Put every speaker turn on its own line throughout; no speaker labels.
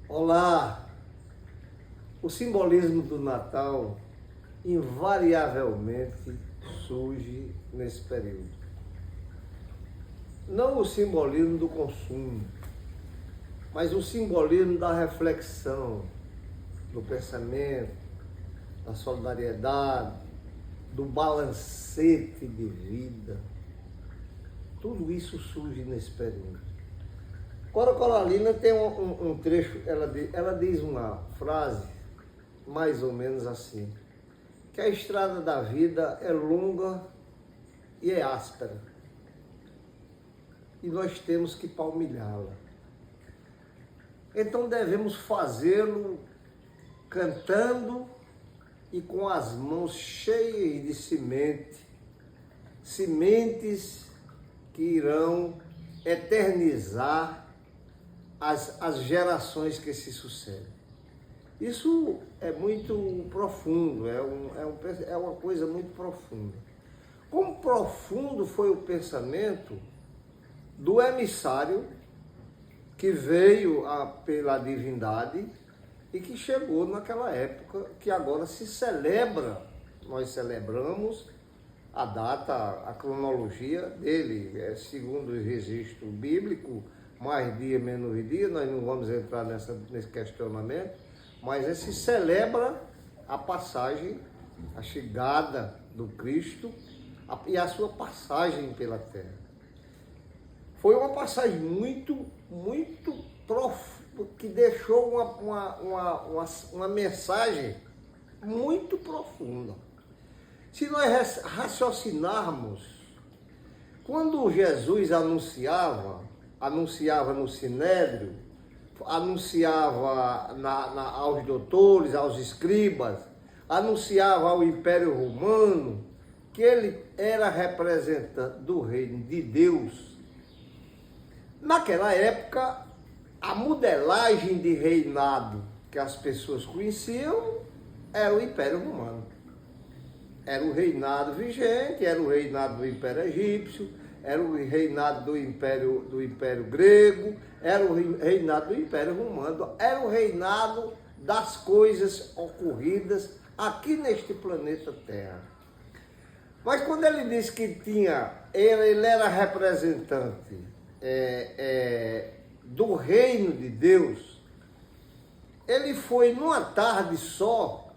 Olá! O simbolismo do Natal invariavelmente surge nesse período. Não o simbolismo do consumo, mas o simbolismo da reflexão, do pensamento, da solidariedade, do balancete de vida. Tudo isso surge nesse período. Cora Coralina tem um trecho, ela diz uma frase mais ou menos assim, que a estrada da vida é longa e é áspera, e nós temos que palmilhá-la. Então devemos fazê-lo cantando e com as mãos cheias de sementes que irão eternizar as gerações que se sucedem. Isso é muito profundo, é uma coisa muito profunda. Como profundo foi o pensamento do emissário que veio pela divindade e que chegou naquela época que agora se celebra, nós celebramos a data, a cronologia dele, segundo o registro bíblico, mais dia, menos dia, nós não vamos entrar nesse questionamento, mas se celebra a passagem, a chegada do Cristo e a sua passagem pela terra. Foi uma passagem muito profunda, que deixou uma mensagem muito profunda. Se nós raciocinarmos, quando Jesus anunciava no Sinédrio, anunciava aos doutores, aos escribas, anunciava ao Império Romano que ele era representante do reino de Deus. Naquela época, a modelagem de reinado que as pessoas conheciam era o Império Romano. Era o reinado vigente, era o reinado do Império Egípcio, era o reinado do Império Grego, era o reinado do Império Romano, era o reinado das coisas ocorridas aqui neste planeta Terra. Mas quando ele disse que ele era representante do reino de Deus, ele foi numa tarde só,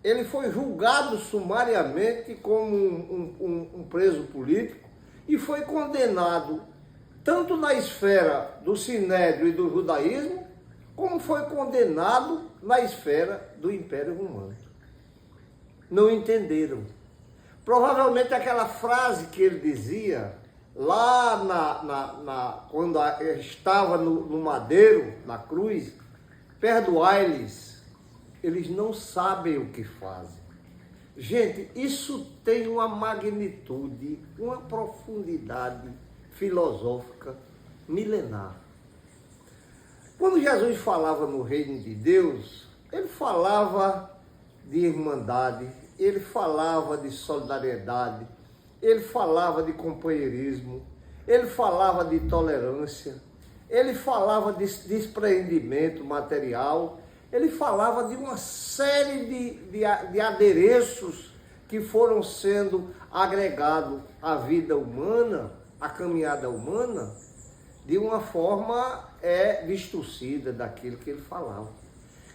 ele foi julgado sumariamente como um preso político e foi condenado tanto na esfera do Sinédrio e do judaísmo, como foi condenado na esfera do Império Romano. Não entenderam. Provavelmente aquela frase que ele dizia lá quando estava no madeiro, na cruz, perdoai-lhes, eles não sabem o que fazem. Gente, isso tem uma magnitude, uma profundidade filosófica milenar. Quando Jesus falava no reino de Deus, ele falava de irmandade, ele falava de solidariedade, ele falava de companheirismo, ele falava de tolerância, ele falava de despreendimento material, ele falava de uma série de adereços que foram sendo agregados à vida humana, à caminhada humana, de uma forma distorcida daquilo que ele falava.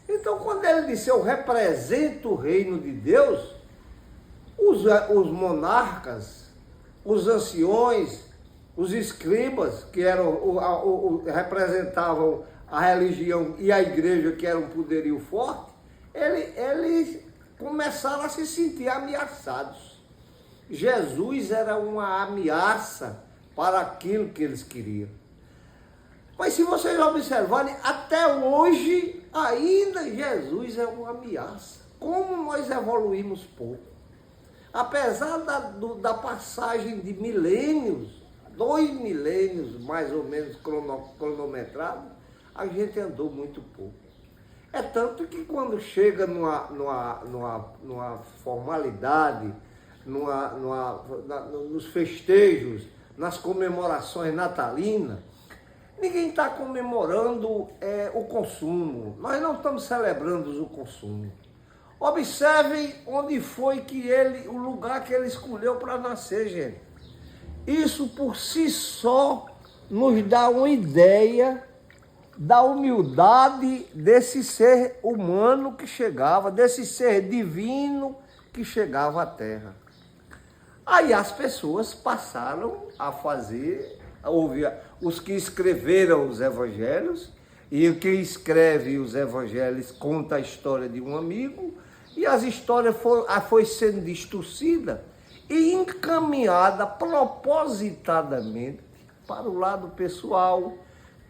Então, quando ele disse, eu represento o reino de Deus, os monarcas, os anciões, os escribas, que representavam a religião e a igreja, que era um poderio forte, eles começaram a se sentir ameaçados. Jesus era uma ameaça para aquilo que eles queriam. Mas se vocês observarem, até hoje, ainda Jesus é uma ameaça. Como nós evoluímos pouco. Apesar da passagem de milênios, 2 milênios mais ou menos cronometrados, a gente andou muito pouco. É tanto que quando chega numa formalidade, nos festejos, nas comemorações natalinas, Ninguém está comemorando o consumo. Nós não estamos celebrando o consumo. Observem onde foi o lugar que ele escolheu para nascer, gente. Isso por si só nos dá uma ideia da humildade desse ser humano que chegava, desse ser divino que chegava à Terra. Aí as pessoas passaram a ouvir os que escreveram os evangelhos, e o que escreve os evangelhos conta a história de um amigo, e as histórias foi sendo distorcida e encaminhada propositadamente para o lado pessoal,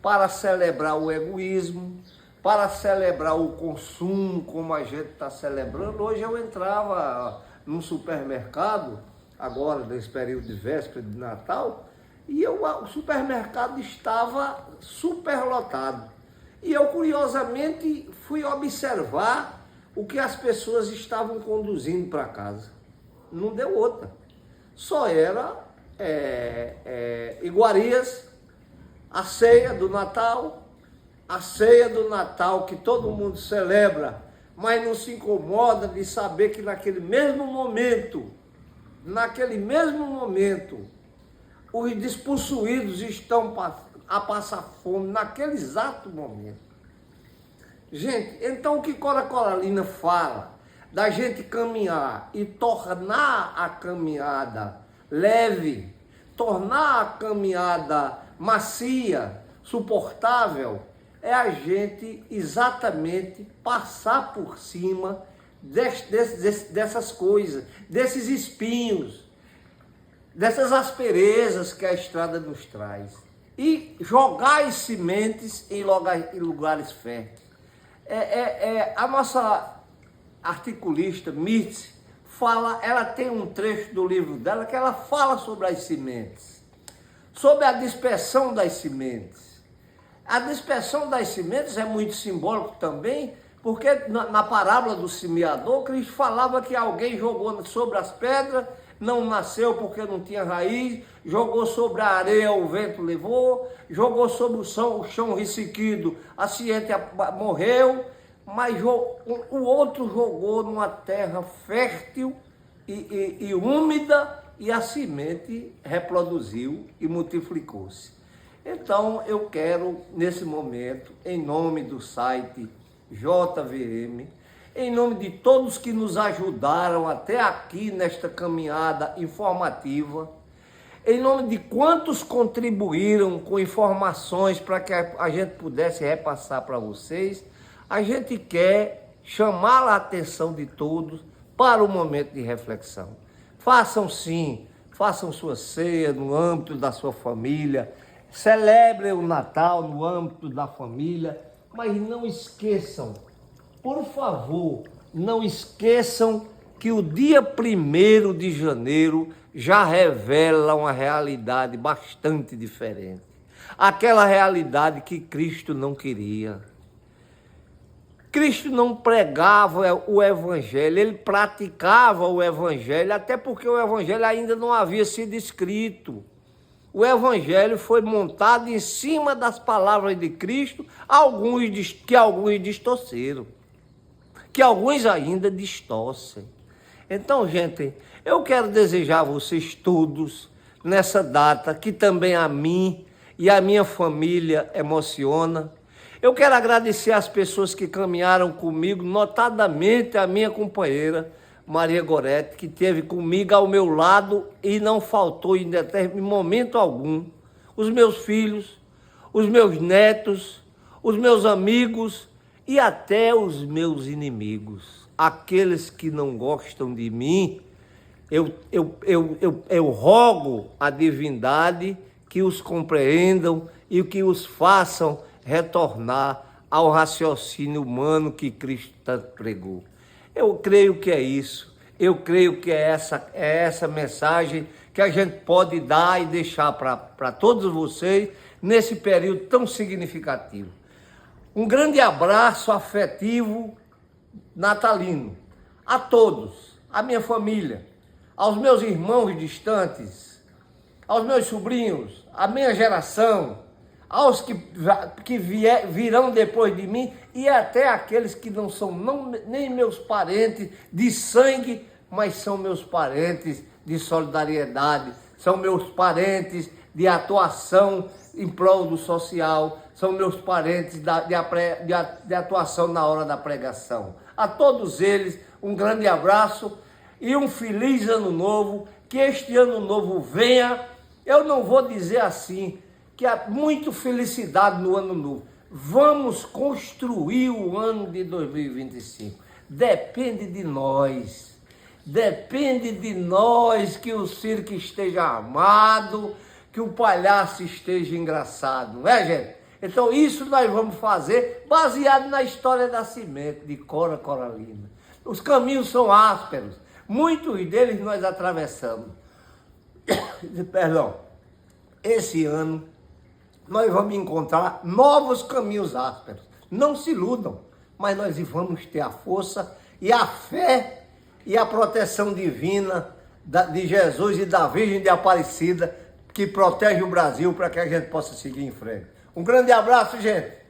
para celebrar o egoísmo, para celebrar o consumo, como a gente está celebrando. Hoje eu entrava num supermercado, agora nesse período de véspera de Natal, e o supermercado estava superlotado. E eu, curiosamente, fui observar o que as pessoas estavam conduzindo para casa. Não deu outra. Só era iguarias, a ceia do Natal que todo mundo celebra, mas não se incomoda de saber que naquele mesmo momento, os despossuídos estão a passar fome naquele exato momento. Gente, então o que Cora Coralina fala da gente caminhar e tornar a caminhada leve, tornar a caminhada macia, suportável, é a gente exatamente passar por cima dessas coisas, desses espinhos, dessas asperezas que a estrada nos traz, e jogar as sementes em lugares férteis. A nossa articulista, Mitzi, ela tem um trecho do livro dela que ela fala sobre as sementes, sobre a dispersão das sementes. A dispersão das sementes é muito simbólico também, porque na parábola do semeador, Cristo falava que alguém jogou sobre as pedras, não nasceu porque não tinha raiz, jogou sobre a areia, o vento levou, jogou sobre o chão ressequido, a semente morreu, mas o outro jogou numa terra fértil e úmida, e a semente reproduziu e multiplicou-se. Então eu quero, nesse momento, em nome do site JVM, em nome de todos que nos ajudaram até aqui nesta caminhada informativa, em nome de quantos contribuíram com informações para que a gente pudesse repassar para vocês, a gente quer chamar a atenção de todos para o momento de reflexão. Façam sim, façam sua ceia no âmbito da sua família, celebrem o Natal no âmbito da família, mas não esqueçam, por favor, não esqueçam que o dia 1º de janeiro já revela uma realidade bastante diferente. Aquela realidade que Cristo não queria. Cristo não pregava o Evangelho, ele praticava o Evangelho, até porque o Evangelho ainda não havia sido escrito. O Evangelho foi montado em cima das palavras de Cristo, que alguns distorceram, que alguns ainda distorcem. Então, gente, eu quero desejar a vocês todos, nessa data, que também a mim e a minha família emociona. Eu quero agradecer às pessoas que caminharam comigo, notadamente a minha companheira, Maria Gorete, que esteve comigo ao meu lado e não faltou em momento algum. Os meus filhos, os meus netos, os meus amigos e até os meus inimigos. Aqueles que não gostam de mim, eu rogo a divindade que os compreendam e que os façam retornar ao raciocínio humano que Cristo tanto pregou. Eu creio que é isso. Eu creio que é essa mensagem que a gente pode dar e deixar para todos vocês nesse período tão significativo. Um grande abraço afetivo natalino a todos, à minha família, aos meus irmãos distantes, aos meus sobrinhos, à minha geração,
aos que virão depois de mim, e até aqueles que não são nem meus parentes de sangue, mas são meus parentes de solidariedade, são meus parentes de atuação em prol do social, são meus parentes de atuação na hora da pregação. A todos eles, um grande abraço e um feliz ano novo, que este ano novo venha. Eu não vou dizer assim, que há muita felicidade no ano novo. Vamos construir o ano de 2025. Depende de nós. Depende de nós que o circo esteja armado, que o palhaço esteja engraçado, não é, gente? Então isso nós vamos fazer baseado na história da Nascimento, de Cora Coralina. Os caminhos são ásperos, muitos deles nós atravessamos. Perdão, esse ano nós vamos encontrar novos caminhos ásperos. Não se iludam, mas nós vamos ter a força e a fé e a proteção divina de Jesus e da Virgem de Aparecida, que protege o Brasil para que a gente possa seguir em frente. Um grande abraço, gente!